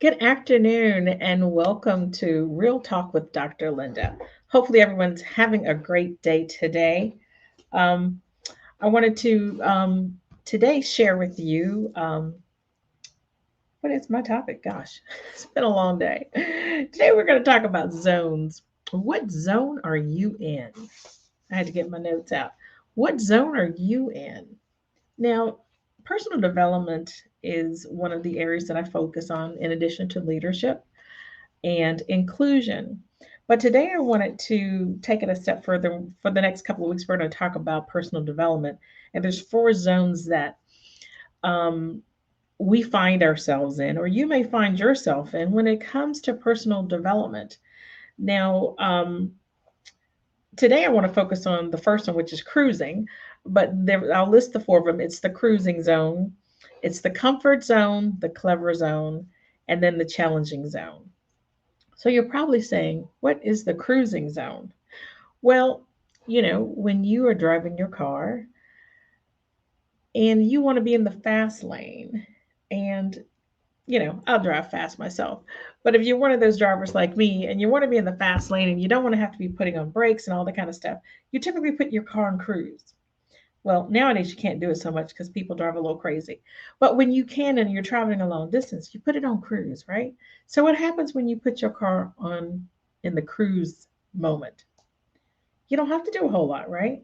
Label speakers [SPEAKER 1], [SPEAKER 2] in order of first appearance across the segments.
[SPEAKER 1] Good afternoon and welcome to Real Talk with Dr. Linda. Hopefully, everyone's having a great day today. Um, I wanted to today share with you what is my topic? Gosh, it's been a long day. Today, we're going to talk about zones. What zone are you in? I had to get my notes out. What zone are you in? Now, personal development is one of the areas that I focus on in addition to leadership and inclusion. But today I wanted to take it a step further. For the next couple of weeks, we're going to talk about personal development. And there's four zones that um, we find ourselves in, or you may find yourself in when it comes to personal development. Now, today I want to focus on the first one, which is cruising. But I'll list the four of them. It's the cruising zone, it's the comfort zone, the clever zone, and then the challenging zone. So you're probably saying, what is the cruising zone? Well, when you are driving your car and you want to be in the fast lane, and, I'll drive fast myself. But if you're one of those drivers like me and you want to be in the fast lane and you don't want to have to be putting on brakes and all that kind of stuff, you typically put your car on cruise. Well, nowadays you can't do it so much because people drive a little crazy. But when you can and you're traveling a long distance, you put it on cruise, right? So what happens when you put your car on in the cruise moment? You don't have to do a whole lot, right?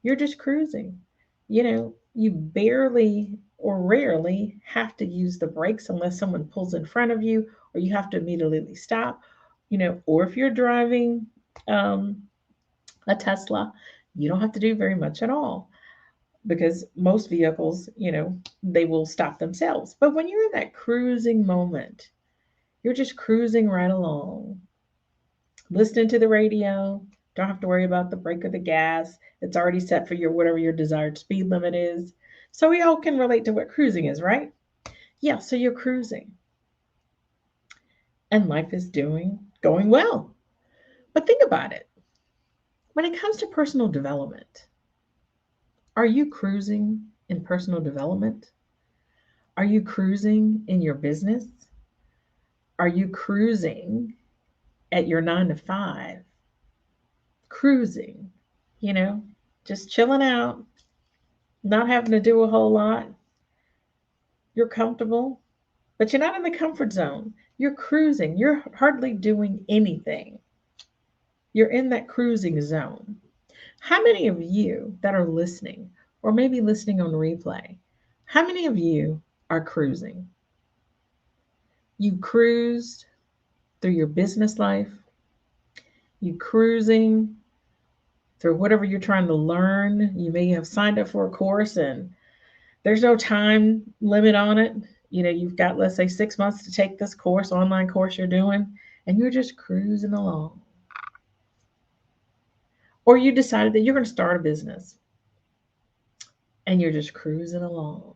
[SPEAKER 1] You're just cruising. You barely or rarely have to use the brakes unless someone pulls in front of you or you have to immediately stop, or if you're driving um, a Tesla, you don't have to do very much at all because most vehicles, they will stop themselves. But when you're in that cruising moment, you're just cruising right along, listening to the radio. Don't have to worry about the brake or the gas. It's already set for your whatever your desired speed limit is. So we all can relate to what cruising is, right? Yeah, so you're cruising and life is doing going well. But think about it. When it comes to personal development, are you cruising in personal development? Are you cruising in your business? Are you cruising at your 9 to 5? Cruising, you know, just chilling out, not having to do a whole lot. You're comfortable, but you're not in the comfort zone. You're cruising. You're hardly doing anything. You're in that cruising zone. How many of you that are listening, or maybe listening on replay, how many of you are cruising? You cruised through your business life, you cruising through whatever you're trying to learn. You may have signed up for a course and there's no time limit on it. You've got, let's say, 6 months to take this course, online course you're doing, and you're just cruising along. Or you decided that you're going to start a business and you're just cruising along.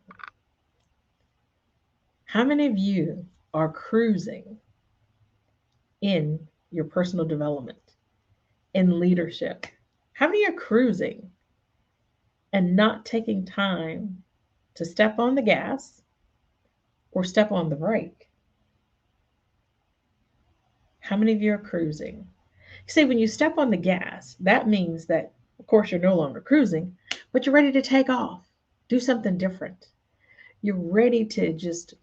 [SPEAKER 1] How many of you are cruising in your personal development, in leadership? How many are cruising and not taking time to step on the gas or step on the brake? How many of you are cruising? You see, when you step on the gas, that means that, of course, you're no longer cruising, but you're ready to take off, do something different. You're ready to just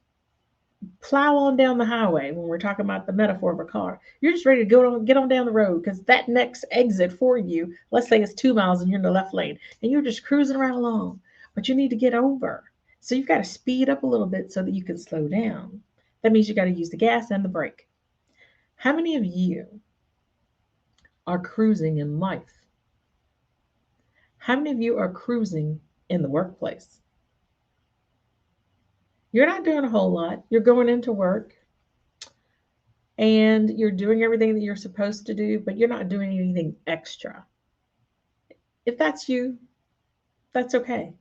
[SPEAKER 1] plow on down the highway when we're talking about the metaphor of a car. You're just ready to get on down the road because that next exit for you, let's say it's 2 miles and you're in the left lane, and you're just cruising right along, but you need to get over. So you've got to speed up a little bit so that you can slow down. That means you got to use the gas and the brake. How many of you are cruising in life? How many of you are cruising in the workplace? You're not doing a whole lot. You're going into work and you're doing everything that you're supposed to do, but you're not doing anything extra. If that's you, that's okay.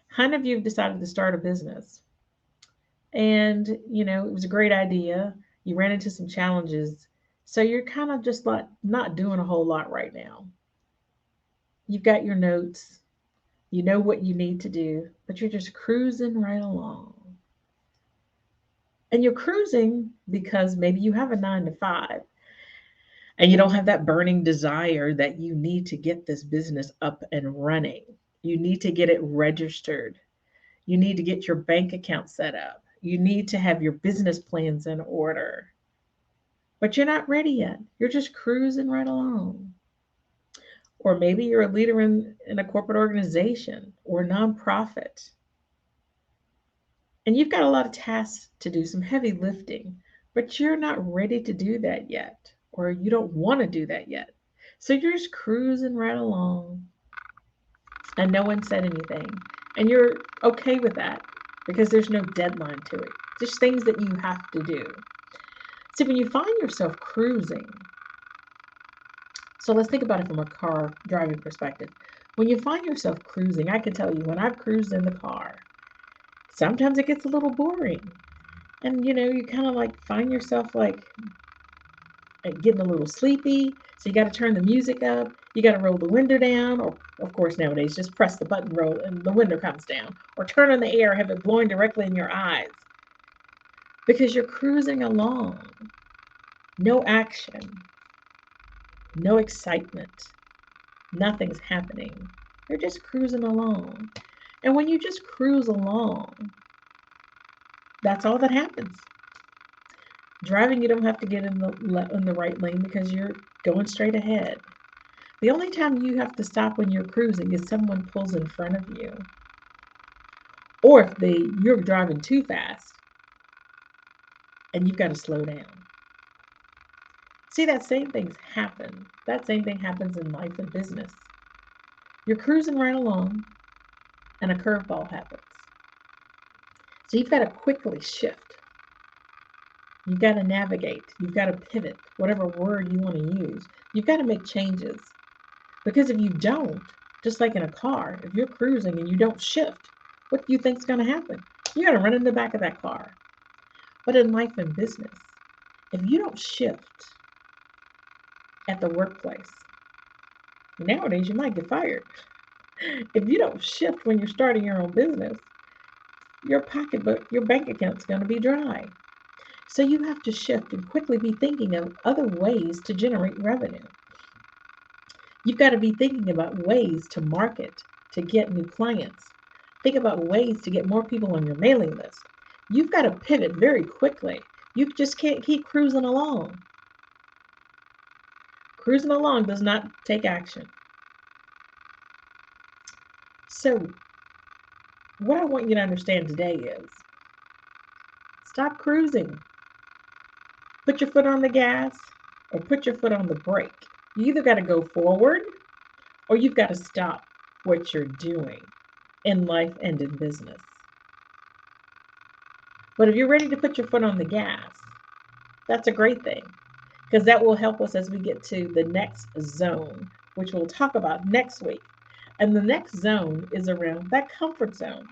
[SPEAKER 1] How many of you have decided to start a business? And, it was a great idea. You ran into some challenges. So you're kind of just like not doing a whole lot right now. You've got your notes, you know what you need to do, but you're just cruising right along. And you're cruising because maybe you have a 9 to 5 and you don't have that burning desire that you need to get this business up and running. You need to get it registered. You need to get your bank account set up. You need to have your business plans in order. But you're not ready yet. You're just cruising right along. Or maybe you're a leader in a corporate organization or nonprofit, and you've got a lot of tasks to do, some heavy lifting, but you're not ready to do that yet, or you don't want to do that yet. So you're just cruising right along, and no one said anything. And you're okay with that because there's no deadline to it, just things that you have to do. So when you find yourself cruising, so let's think about it from a car driving perspective. When you find yourself cruising, I can tell you when I've cruised in the car, sometimes it gets a little boring. And you kind of like find yourself like getting a little sleepy. So you got to turn the music up. You got to roll the window down, or of course nowadays just press the button, roll, and the window comes down, or turn on the air, have it blowing directly in your eyes because you're cruising along. No action, no excitement, nothing's happening. You're just cruising along. And when you just cruise along, that's all that happens. Driving, you don't have to get in the right lane because you're going straight ahead. The only time you have to stop when you're cruising is someone pulls in front of you, or if you're driving too fast and you've got to slow down. See, that same thing's happen. That same thing happens in life and business. You're cruising right along, and a curveball happens. So you've got to quickly shift. You've got to navigate. You've got to pivot, whatever word you want to use. You've got to make changes. Because if you don't, just like in a car, if you're cruising and you don't shift, what do you think is going to happen? You're going to run in the back of that car. But in life and business, if you don't shift at the workplace, nowadays you might get fired. If you don't shift when you're starting your own business, your pocketbook, your bank account's going to be dry. So you have to shift and quickly be thinking of other ways to generate revenue. You've got to be thinking about ways to market, to get new clients. Think about ways to get more people on your mailing list. You've got to pivot very quickly. You just can't keep cruising along. Cruising along does not take action. So, what I want you to understand today is stop cruising. Put your foot on the gas or put your foot on the brake. You either got to go forward or you've got to stop what you're doing in life and in business. But if you're ready to put your foot on the gas, that's a great thing because that will help us as we get to the next zone, which we'll talk about next week. And the next zone is around that comfort zone.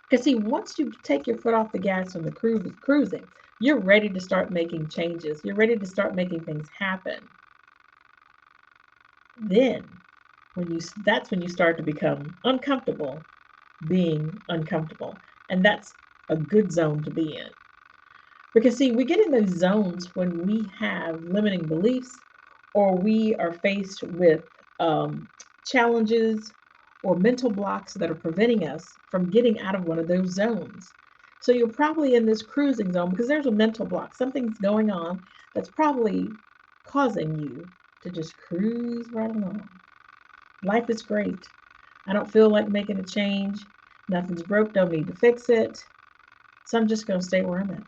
[SPEAKER 1] Because see, once you take your foot off the gas from the cruising, you're ready to start making changes. You're ready to start making things happen. Then that's when you start to become uncomfortable being uncomfortable. And that's a good zone to be in. Because see, we get in those zones when we have limiting beliefs or we are faced with challenges or mental blocks that are preventing us from getting out of one of those zones. So you're probably in this cruising zone because there's a mental block. Something's going on that's probably causing you to just cruise right along. Life is great. I don't feel like making a change. Nothing's broke, don't need to fix it. So I'm just going to stay where I'm at.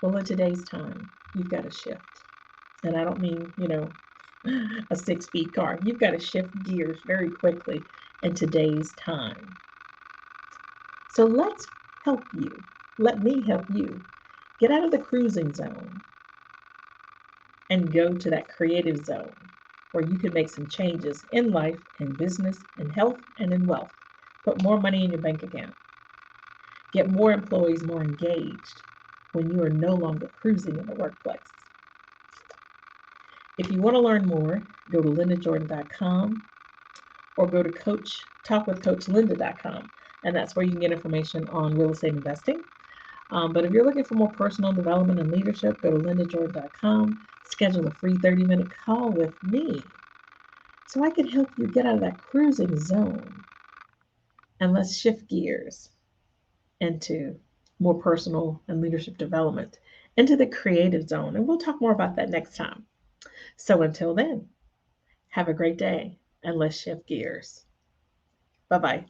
[SPEAKER 1] Well, in today's time, you've got to shift. And I don't mean, a 6-speed car. You've got to shift gears very quickly in today's time. So let's help you. Let me help you get out of the cruising zone and go to that creative zone where you can make some changes in life, in business, in health, and in wealth. Put more money in your bank account. Get more employees more engaged when you are no longer cruising in the workplace. If you want to learn more, go to lindajordan.com or go to talkwithcoachlinda.com. and that's where you can get information on real estate investing. But if you're looking for more personal development and leadership, go to lindajordan.com, schedule a free 30-minute call with me so I can help you get out of that cruising zone and let's shift gears into more personal and leadership development, into the creative zone. And we'll talk more about that next time. So until then, have a great day and let's shift gears. Bye bye.